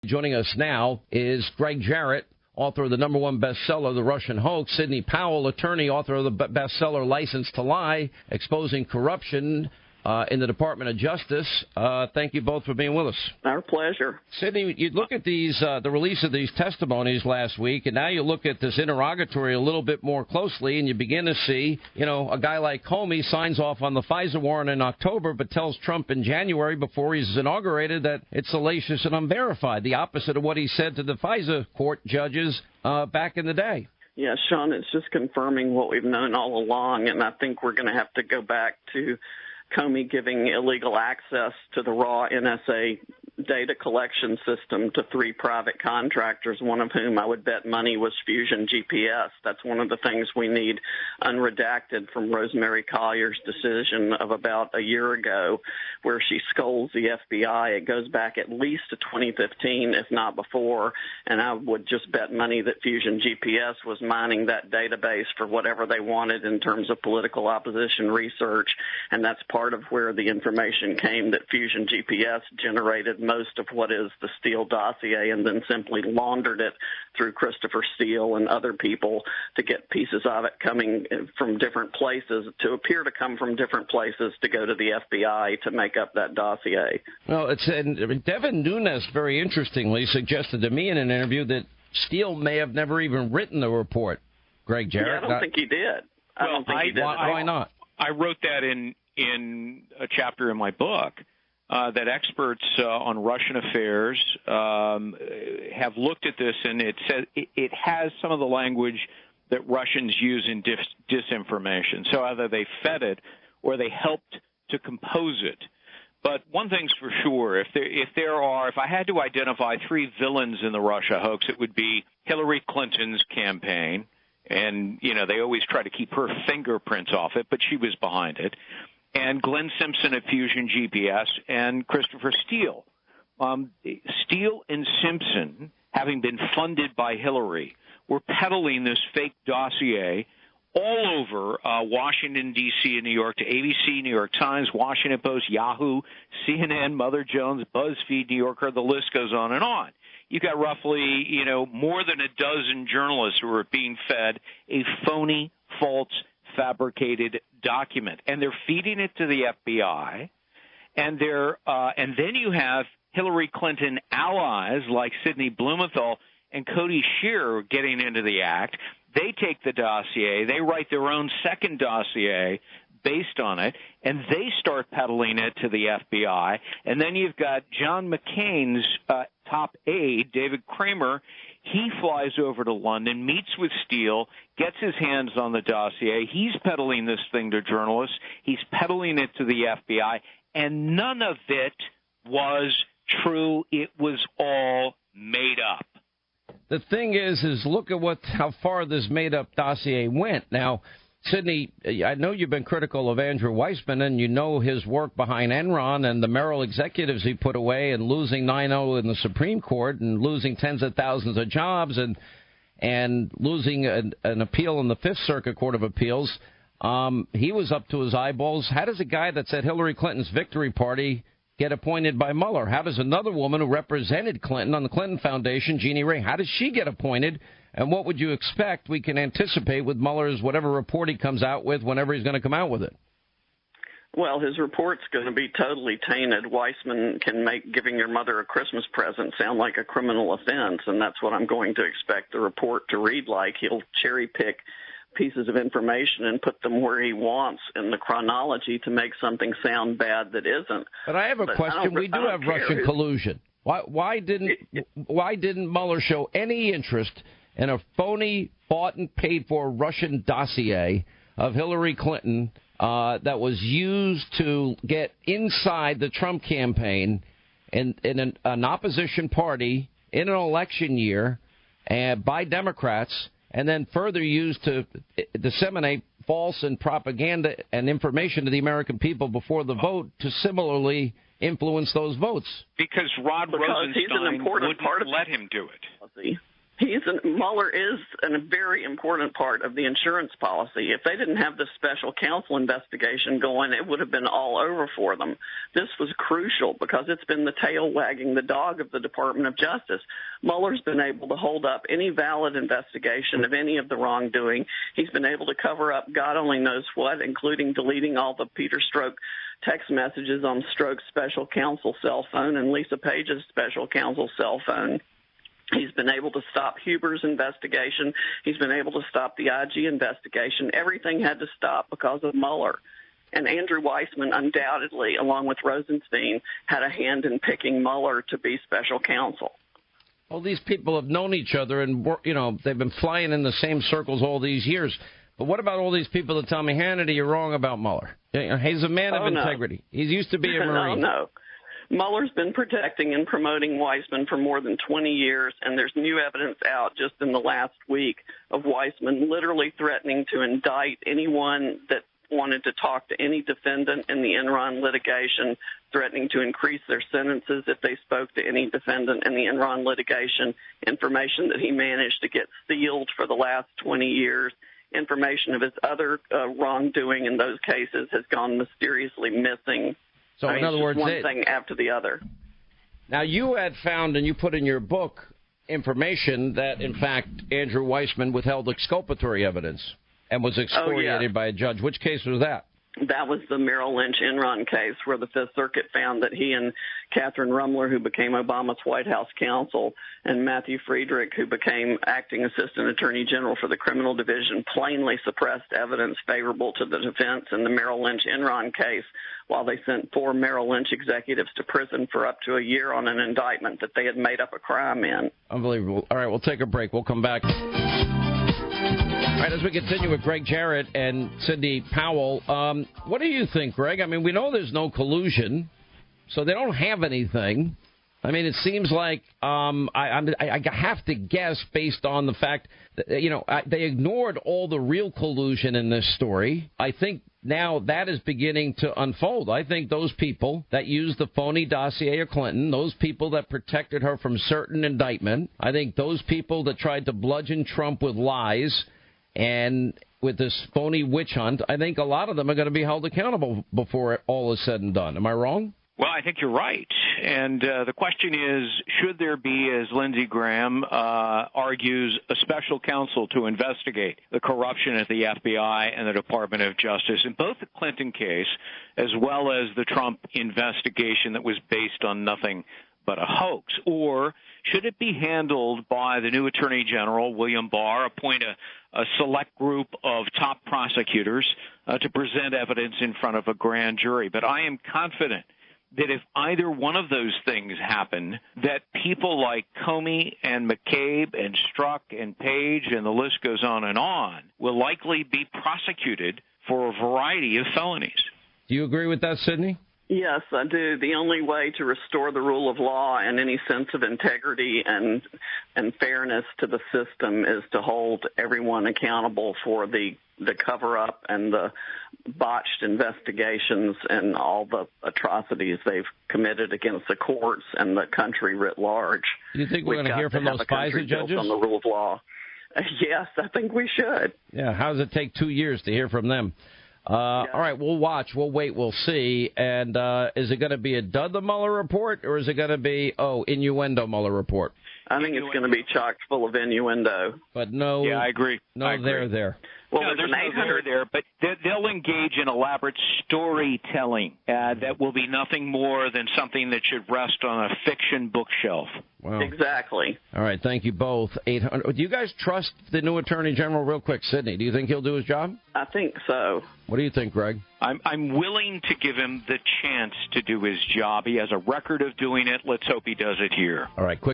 Joining us now is Gregg Jarrett, author of the #1 bestseller, The Russian Hoax. Sidney Powell, attorney, author of the bestseller, License to Lie, Exposing Corruption in the Department of Justice. Thank you both for being with us. Our pleasure. Sidney, you look at these, the release of these testimonies last week, and now you look at this interrogatory a little bit more closely, and you begin to see, a guy like Comey signs off on the FISA warrant in October, but tells Trump in January before he's inaugurated that it's salacious and unverified, the opposite of what he said to the FISA court judges back in the day. Yeah, Sean, it's just confirming what we've known all along, and I think we're going to have to go back to Comey giving illegal access to the raw NSA data collection system to 3 private contractors, one of whom I would bet money was Fusion GPS. That's one of the things we need unredacted from Rosemary Collier's decision of about a year ago, where she scolds the FBI. It goes back at least to 2015, if not before, and I would just bet money that Fusion GPS was mining that database for whatever they wanted in terms of political opposition research, and that's part of where the information came that Fusion GPS generated most of what is the Steele dossier and then simply laundered it through Christopher Steele and other people to get pieces of it coming from different places, to appear to come from different places to go to the FBI to make up that dossier. Well, Devin Nunes, very interestingly, suggested to me in an interview that Steele may have never even written the report. Gregg Jarrett? Yeah, I don't think he did. I don't think he did. Why not? I wrote that in a chapter in my book, that experts on Russian affairs have looked at this, and it says it has some of the language that Russians use in disinformation. So either they fed it or they helped to compose it. But one thing's for sure, if I had to identify 3 villains in the Russia hoax, it would be Hillary Clinton's campaign, and they always try to keep her fingerprints off it, but she was behind it. And Glenn Simpson at Fusion GPS, and Christopher Steele. Steele and Simpson, having been funded by Hillary, were peddling this fake dossier all over Washington, D.C. and New York to ABC, New York Times, Washington Post, Yahoo, CNN, Mother Jones, BuzzFeed, New Yorker, the list goes on and on. You've got roughly, more than a dozen journalists who are being fed a phony, false, fabricated document, and they're feeding it to the FBI, and then you have Hillary Clinton allies like Sidney Blumenthal and Cody Shearer getting into the act. They take the dossier, they write their own second dossier based on it, and they start peddling it to the FBI. And then you've got John McCain's top aide, David Kramer. He flies over to London, meets with Steele, gets his hands on the dossier. He's peddling this thing to journalists. He's peddling it to the FBI, and none of it was true. It was all made up. The thing is look at how far this made-up dossier went. Now, Sidney, I know you've been critical of Andrew Weissman, and you know his work behind Enron and the Merrill executives he put away, and losing 9-0 in the Supreme Court, and losing tens of thousands of jobs, and losing an appeal in the Fifth Circuit Court of Appeals. He was up to his eyeballs. How does a guy that's at Hillary Clinton's victory party get appointed by Mueller? How does another woman who represented Clinton on the Clinton Foundation, Jeannie Ray, how does she get appointed? And what would you expect we can anticipate with Mueller's whatever report he comes out with whenever he's going to come out with it? Well, his report's going to be totally tainted. Weissman can make giving your mother a Christmas present sound like a criminal offense, and that's what I'm going to expect the report to read like. He'll cherry-pick pieces of information and put them where he wants in the chronology to make something sound bad that isn't. But I have a question. We do have Russian collusion. Why didn't Mueller show any interest in a phony, bought and paid for Russian dossier of Hillary Clinton that was used to get inside the Trump campaign in an opposition party in an election year by Democrats, and then further used to disseminate false and propaganda and information to the American people before the vote to similarly influence those votes? Because Rod Rosenstein wouldn't let him do it. Mueller is a very important part of the insurance policy. If they didn't have this special counsel investigation going, it would have been all over for them. This was crucial because it's been the tail wagging the dog of the Department of Justice. Mueller's been able to hold up any valid investigation of any of the wrongdoing. He's been able to cover up God only knows what, including deleting all the Peter Strzok text messages on Strzok's special counsel cell phone and Lisa Page's special counsel cell phone. He's been able to stop Huber's investigation. He's been able to stop the IG investigation. Everything had to stop because of Mueller. And Andrew Weissman undoubtedly, along with Rosenstein, had a hand in picking Mueller to be special counsel. All these people have known each other, and they've been flying in the same circles all these years. But what about all these people that tell me, Hannity, you're wrong about Mueller? He's a man of integrity. He used to be a Marine. No. Mueller's been protecting and promoting Weissman for more than 20 years, and there's new evidence out just in the last week of Weissman literally threatening to indict anyone that wanted to talk to any defendant in the Enron litigation, threatening to increase their sentences if they spoke to any defendant in the Enron litigation, information that he managed to get sealed for the last 20 years. Information of his other wrongdoing in those cases has gone mysteriously missing. So, in other words, one thing after the other. Now, you had found, and you put in your book, information that, in fact, Andrew Weissman withheld exculpatory evidence and was excoriated by a judge. Which case was that? That was the Merrill Lynch Enron case where the Fifth Circuit found that he and Catherine Rumler, who became Obama's White House counsel, and Matthew Friedrich, who became acting assistant attorney general for the criminal division, plainly suppressed evidence favorable to the defense in the Merrill Lynch Enron case while they sent 4 Merrill Lynch executives to prison for up to a year on an indictment that they had made up a crime in. Unbelievable. All right, we'll take a break. We'll come back. All right, as we continue with Gregg Jarrett and Sidney Powell, what do you think, Greg? I mean, we know there's no collusion, so they don't have anything. I mean, it seems like I have to guess based on the fact that, they ignored all the real collusion in this story. I think now that is beginning to unfold. I think those people that used the phony dossier of Clinton, those people that protected her from certain indictment, I think those people that tried to bludgeon Trump with lies and with this phony witch hunt, I think a lot of them are going to be held accountable before all is said and done. Am I wrong? Well, I think you're right. And the question is, should there be, as Lindsey Graham argues, a special counsel to investigate the corruption at the FBI and the Department of Justice in both the Clinton case as well as the Trump investigation that was based on nothing but a hoax? Or should it be handled by the new Attorney General, William Barr, appoint a select group of top prosecutors to present evidence in front of a grand jury? But I am confident that if either one of those things happen, that people like Comey and McCabe and Strzok and Page, and the list goes on, will likely be prosecuted for a variety of felonies. Do you agree with that, Sidney? Yes, I do. The only way to restore the rule of law and any sense of integrity and fairness to the system is to hold everyone accountable for the cover-up and the botched investigations and all the atrocities they've committed against the courts and the country writ large. Do you think we're going to hear from those FISA judges? On the rule of law. Yes, I think we should. Yeah, how does it take 2 years to hear from them? All right, we'll watch. We'll wait. We'll see. And is it going to be a dud, the Mueller report, or is it going to be, innuendo Mueller report? I think it's going to be chock full of innuendo. But no. Yeah, I agree. There. Well, no, there's no there, but they'll engage in elaborate storytelling that will be nothing more than something that should rest on a fiction bookshelf. Wow. Exactly. All right, thank you both. 800. Do you guys trust the new Attorney General? Real quick, Sidney, do you think he'll do his job? I think so. What do you think, Greg? I'm willing to give him the chance to do his job. He has a record of doing it. Let's hope he does it here. All right, quick.